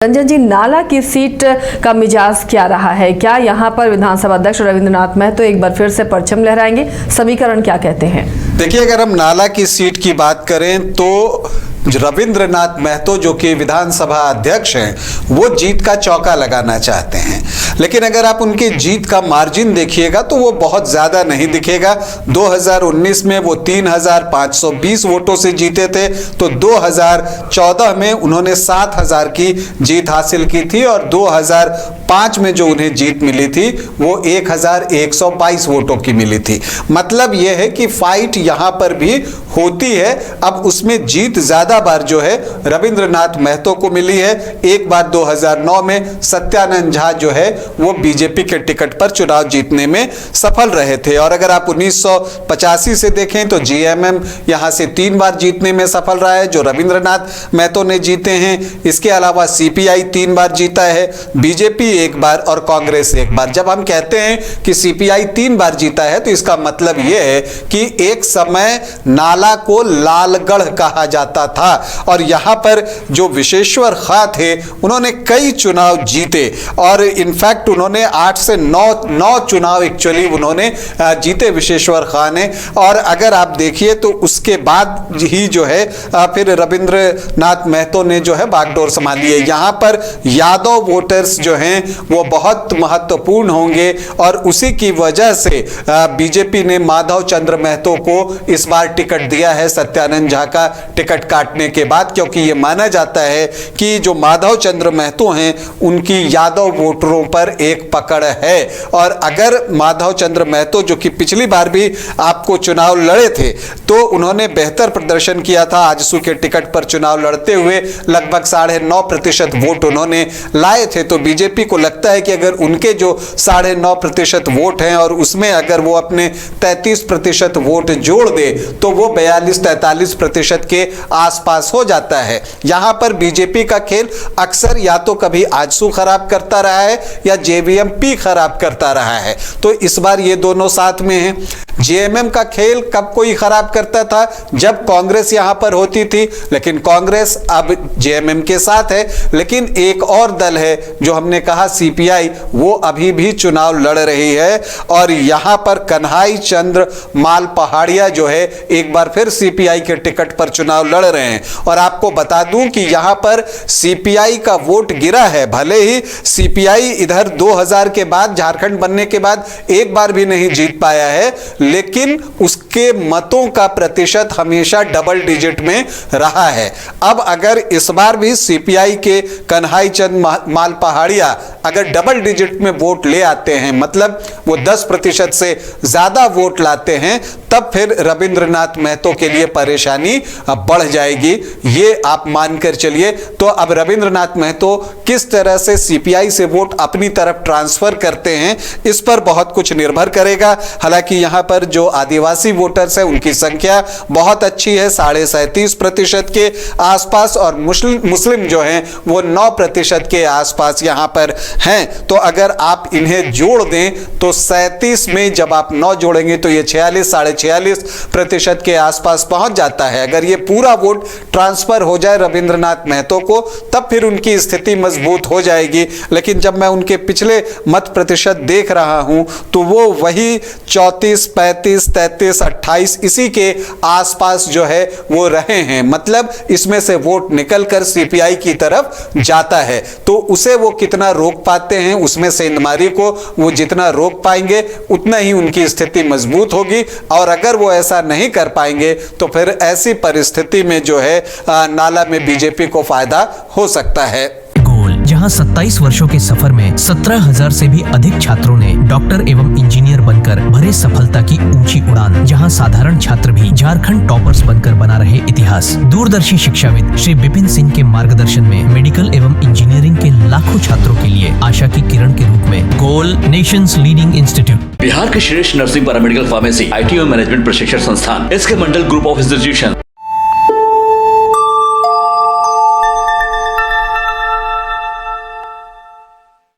रंजन जी, नाला की सीट का मिजाज क्या रहा है? क्या यहाँ पर विधानसभा अध्यक्ष रविंद्रनाथ महतो एक बार फिर से परचम लहराएंगे? समीकरण क्या कहते हैं? देखिए, अगर हम नाला की सीट की बात करें तो रविंद्रनाथ महतो जो कि विधानसभा अध्यक्ष हैं, वो जीत का चौका लगाना चाहते हैं। लेकिन अगर आप उनकी जीत का मार्जिन देखिएगा तो वो बहुत ज़्यादा नहीं दिखेगा। 2019 में वो 3520 वोटों से जीते थे, तो 2014 में उन्होंने 7000 की जीत हासिल की थी और 2005 में जो उन्हें जीत मिली थी वो 1122 वोटों की मिली थी। मतलब यह है कि फाइट यहाँ पर भी होती है। अब उसमें जीत ज़्यादा बार जो है रविंद्रनाथ महतो को मिली है। एक बार 2009 में सत्यानंद झा जो है वो बीजेपी के टिकट पर चुनाव जीतने में सफल रहे थे। और अगर आप 1985 से देखें तो जीएमएम यहां से 3 बार जीतने में सफल रहा है, जो रविंद्रनाथ महतो ने जीते हैं। इसके अलावा सीपीआई 3 बार जीता है, बीजेपी 1 बार और कांग्रेस 1 बार। जब हम कहते हैं कि सीपीआई 3 बार जीता है तो इसका मतलब यह है कि एक समय नाला को लालगढ़ कहा जाता था और यहां पर जो विशेश्वर खां थे उन्होंने कई चुनाव जीते और इनफैक्ट उन्होंने 8 से 9 चुनाव एक्चुअली उन्होंने जीते विशेश्वर खां ने। और अगर आप देखिए तो उसके बाद ही जो है फिर रविंद्रनाथ महतो ने जो है बागडोर संभाली है। यहां पर यादव वोटर्स जो हैं वो बहुत महत्वपूर्ण होंगे और उसी की वजह से बीजेपी ने माधव चंद्र महतो को इस बार टिकट दिया है सत्यानंद झा का टिकट काटने के बाद, क्योंकि यह माना जाता है कि जो माधव चंद्र महतो हैं उनकी यादव वोटरों पर एक पकड़ है। और अगर माधव चंद्र महतो जो कि पिछली बार भी आपको चुनाव लड़े थे तो उन्होंने बेहतर प्रदर्शन किया था, आजसू के टिकट पर चुनाव लड़ते हुए लगभग 9.5% वोट उन्होंने लाए थे। तो बीजेपी को लगता है कि अगर उनके जो 9.5% वोट हैं और उसमें अगर वो अपने 33% वोट जोड़ दे तो वो 42-43% के आसपास हो जाता है। यहां पर बीजेपी का खेल अक्सर या तो कभी आजसू खराब करता रहा है या जेवीएमपी खराब करता रहा है, तो इस बार ये दोनों साथ में हैं। जेएमएम का खेल कब कोई खराब करता था? जब कांग्रेस यहां पर होती थी, लेकिन कांग्रेस अब जेएमएम के साथ है। लेकिन एक और दल है जो हमने कहा सीपीआई, वो अभी भी चुनाव लड़ रही है और यहां पर कन्हई चंद्र माल पहाड़िया जो है एक बार फिर सीपीआई के टिकट पर चुनाव लड़ रहे हैं। और आपको बता दूं कि यहां पर सीपीआई का वोट गिरा है। भले ही सीपीआई इधर 2000 के बाद झारखंड बनने के बाद एक बार भी नहीं जीत पाया है, लेकिन उसके मतों का प्रतिशत हमेशा डबल डिजिट में रहा है। अब अगर इस बार भी सीपीआई के कन्हई चंद माल पहाड़िया अगर डबल डिजिट में वोट ले आते हैं, मतलब वो 10% से ज्यादा वोट लाते हैं, तब फिर रविंद्रनाथ महतो के लिए परेशानी बढ़ जाएगी, ये आप मानकर चलिए। तो अब रविंद्रनाथ महतो किस तरह से सीपीआई से वोट अपनी तरफ ट्रांसफर करते हैं, इस पर बहुत कुछ निर्भर करेगा। हालांकि यहां पर जो आदिवासी वोटर्स है उनकी संख्या बहुत अच्छी है, 37.5% के आसपास, और मुस्लिम जो हैं वो 9% के आसपास यहां पर हैं। तो अगर आप इन्हें जोड़ दें तो 37 में जब आप 9 जोड़ेंगे तो ये 46-46.5% के आसपास पहुंच जाता है। अगर ये पूरा वोट ट्रांसफर हो जाए रविंद्रनाथ महतो को, तब फिर उनकी स्थिति मजबूत हो जाएगी। लेकिन जब मैं उनके पिछले मत प्रतिशत देख रहा हूं तो वो वही 34, 35, 33, 28 इसी के आसपास जो है वो रहे हैं। मतलब इसमें से वोट निकलकर सीपीआई की तरफ जाता है, तो उसे वो कितना रोक पाते हैं, उसमें सेंधमारी को वो जितना रोक पाएंगे उतना ही उनकी स्थिति मजबूत होगी। और अगर वो ऐसा नहीं कर पाएंगे तो फिर ऐसी परिस्थिति में जो है नाला में बीजेपी को फायदा हो सकता है। जहां 27 वर्षों के सफर में 17,000 से भी अधिक छात्रों ने डॉक्टर एवं इंजीनियर बनकर भरे सफलता की ऊंची उड़ान, जहां साधारण छात्र भी झारखंड टॉपर्स बनकर बना रहे इतिहास। दूरदर्शी शिक्षाविद श्री विपिन सिंह के मार्गदर्शन में मेडिकल एवं इंजीनियरिंग के लाखों छात्रों के लिए आशा की किरण के रूप में गोल नेशंस लीडिंग इंस्टीट्यूट, बिहार के श्रेष्ठ नर्सिंग, पैरामेडिकल, फार्मेसी, आईटी और मैनेजमेंट प्रशिक्षण संस्थान, इसके मंडल ग्रुप ऑफ इंस्टीट्यूशन